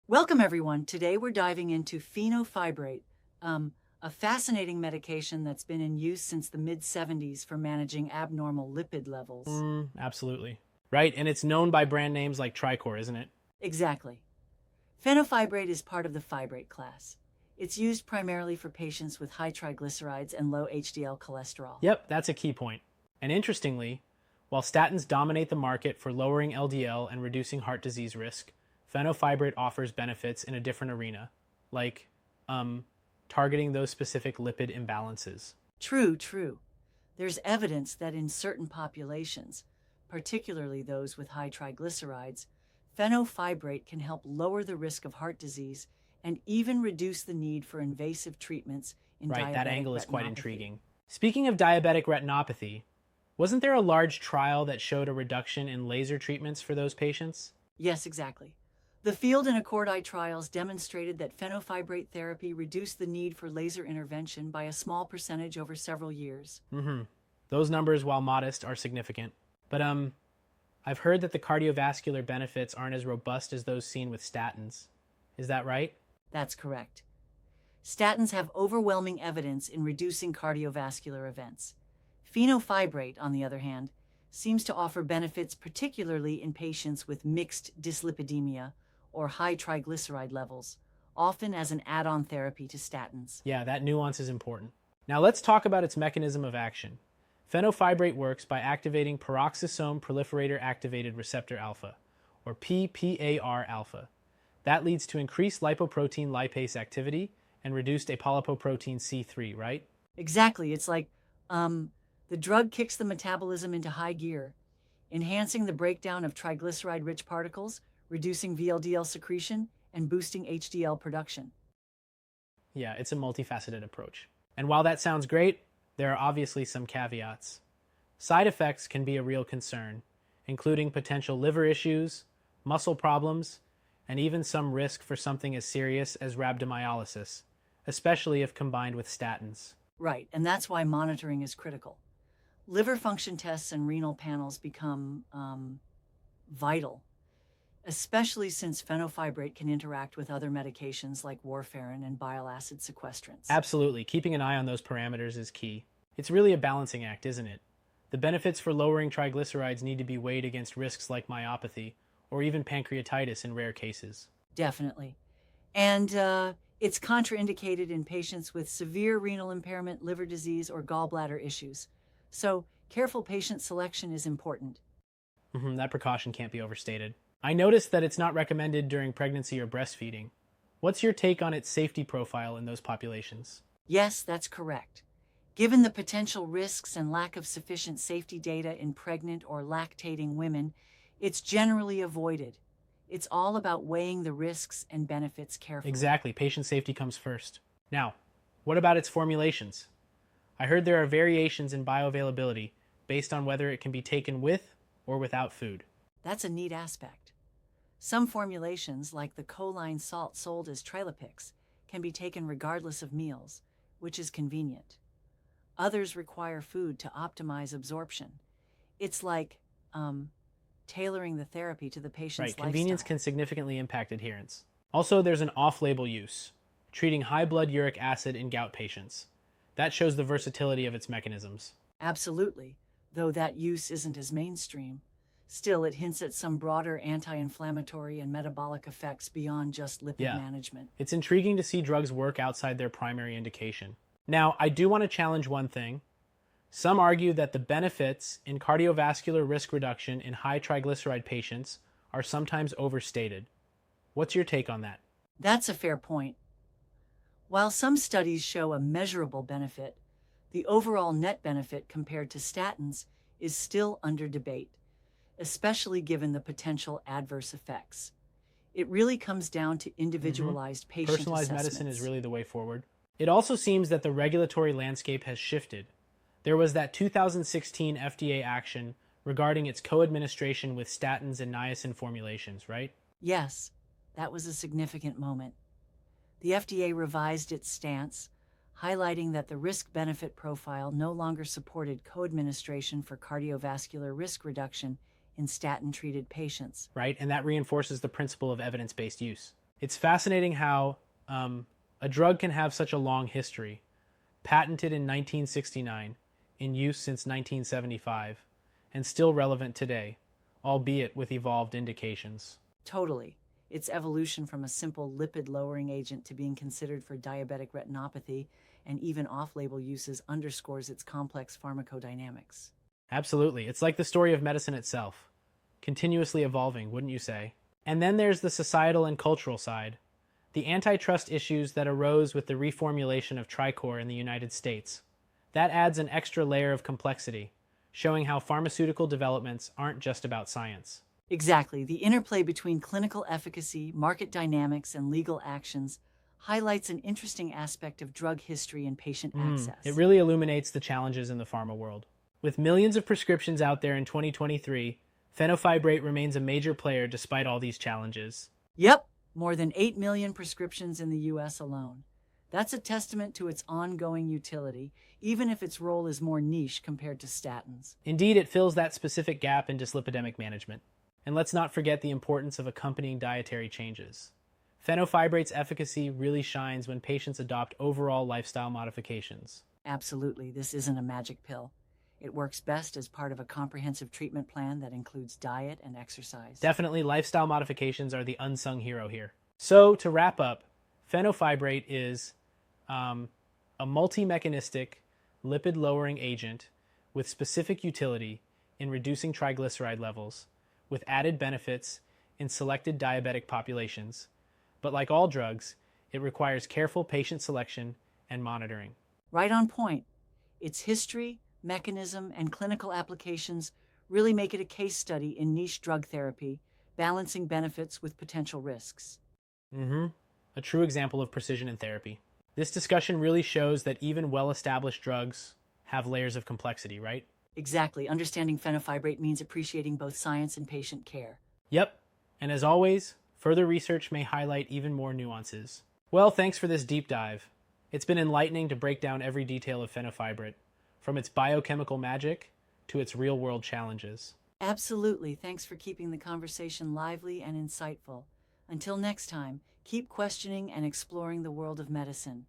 Welcome, everyone. Today we're diving into Fenofibrate, a fascinating medication that's been in use since the mid 70s for managing abnormal lipid levels. Absolutely. Right, and it's known by brand names like Tricor, isn't it? Exactly. Fenofibrate is part of the fibrate class. It's used primarily for patients with high triglycerides and low HDL cholesterol. Yep, that's a key point. And interestingly, while statins dominate the market for lowering LDL and reducing heart disease risk, fenofibrate offers benefits in a different arena, like targeting those specific lipid imbalances. True. There's evidence that in certain populations, particularly those with high triglycerides, fenofibrate can help lower the risk of heart disease and even reduce the need for invasive treatments in Right, that diabetic angle is quite retinopathy. intriguing. Speaking of diabetic retinopathy, wasn't there a large trial that showed a reduction in laser treatments for those patients? Yes, exactly. The Field and Accord trials demonstrated that fenofibrate therapy reduced the need for laser intervention by a small percentage over several years. Those numbers, while modest, are significant. But I've heard that the cardiovascular benefits aren't as robust as those seen with statins. Is that right? That's correct. Statins have overwhelming evidence in reducing cardiovascular events. Fenofibrate, on the other hand, seems to offer benefits particularly in patients with mixed dyslipidemia or high triglyceride levels, often as an add-on therapy to statins. Yeah, that nuance is important. Now let's talk about its mechanism of action. Fenofibrate works by activating peroxisome proliferator activated receptor alpha, or PPAR alpha. That leads to increased lipoprotein lipase activity and reduced apolipoprotein C3, right? Exactly. It's like the drug kicks the metabolism into high gear, enhancing the breakdown of triglyceride rich particles, reducing VLDL secretion, and boosting HDL production. Yeah, it's a multifaceted approach. And while that sounds great, there are obviously some caveats. Side effects can be a real concern, including potential liver issues, muscle problems, and even some risk for something as serious as rhabdomyolysis, especially if combined with statins. Right, and that's why monitoring is critical. Liver function tests and renal panels become vital, especially since fenofibrate can interact with other medications like warfarin and bile acid sequestrants. Absolutely, keeping an eye on those parameters is key. It's really a balancing act, isn't it? The benefits for lowering triglycerides need to be weighed against risks like myopathy or even pancreatitis in rare cases. Definitely. And it's contraindicated in patients with severe renal impairment, liver disease, or gallbladder issues. So, careful patient selection is important. That precaution can't be overstated. I noticed that it's not recommended during pregnancy or breastfeeding. What's your take on its safety profile in those populations? Yes, that's correct. Given the potential risks and lack of sufficient safety data in pregnant or lactating women, it's generally avoided. It's all about weighing the risks and benefits carefully. Exactly, patient safety comes first. Now, what about its formulations? I heard there are variations in bioavailability based on whether it can be taken with or without food. That's a neat aspect. Some formulations, like the choline salt sold as Trilapix, can be taken regardless of meals, which is convenient. Others require food to optimize absorption. It's like tailoring the therapy to the patient's Right, convenience lifestyle. can significantly impact adherence. Also, there's an off-label use, treating high blood uric acid in gout patients. That shows the versatility of its mechanisms. Absolutely, though that use isn't as mainstream. Still, it hints at some broader anti-inflammatory and metabolic effects beyond just lipid Yeah, management. it's intriguing to see drugs work outside their primary indication. Now, I do want to challenge one thing. Some argue that the benefits in cardiovascular risk reduction in high triglyceride patients are sometimes overstated. What's your take on that? That's a fair point. While some studies show a measurable benefit, the overall net benefit compared to statins is still under debate, especially given the potential adverse effects. It really comes down to individualized patient Personalized assessments. medicine is really the way forward. It also seems that the regulatory landscape has shifted. There was that 2016 FDA action regarding its co-administration with statins and niacin formulations, right? Yes, that was a significant moment. The FDA revised its stance, highlighting that the risk-benefit profile no longer supported co-administration for cardiovascular risk reduction in statin-treated patients. Right? And that reinforces the principle of evidence-based use. It's fascinating how a drug can have such a long history, patented in 1969, in use since 1975, and still relevant today, albeit with evolved indications. Totally. Its evolution from a simple lipid-lowering agent to being considered for diabetic retinopathy and even off-label uses underscores its complex pharmacodynamics. Absolutely. It's like the story of medicine itself, continuously evolving, wouldn't you say? And then there's the societal and cultural side. The antitrust issues that arose with the reformulation of Tricor in the United States. That adds an extra layer of complexity, showing how pharmaceutical developments aren't just about science. Exactly. The interplay between clinical efficacy, market dynamics, and legal actions highlights an interesting aspect of drug history and patient access. It really illuminates the challenges in the pharma world. With millions of prescriptions out there in 2023, Fenofibrate remains a major player despite all these challenges. Yep, more than 8 million prescriptions in the US alone. That's a testament to its ongoing utility, even if its role is more niche compared to statins. Indeed, it fills that specific gap in dyslipidemic management. And let's not forget the importance of accompanying dietary changes. Fenofibrate's efficacy really shines when patients adopt overall lifestyle modifications. Absolutely, this isn't a magic pill. It works best as part of a comprehensive treatment plan that includes diet and exercise. Definitely, lifestyle modifications are the unsung hero here. So, to wrap up, Fenofibrate is a multi-mechanistic lipid-lowering agent with specific utility in reducing triglyceride levels, with added benefits in selected diabetic populations. But like all drugs, it requires careful patient selection and monitoring. Right on point. Its history, mechanism, and clinical applications really make it a case study in niche drug therapy, balancing benefits with potential risks. A true example of precision in therapy. This discussion really shows that even well-established drugs have layers of complexity, right? Exactly. Understanding fenofibrate means appreciating both science and patient care. Yep. And as always, further research may highlight even more nuances. Well, thanks for this deep dive. It's been enlightening to break down every detail of fenofibrate, from its biochemical magic to its real-world challenges. Absolutely. Thanks for keeping the conversation lively and insightful. Until next time, keep questioning and exploring the world of medicine.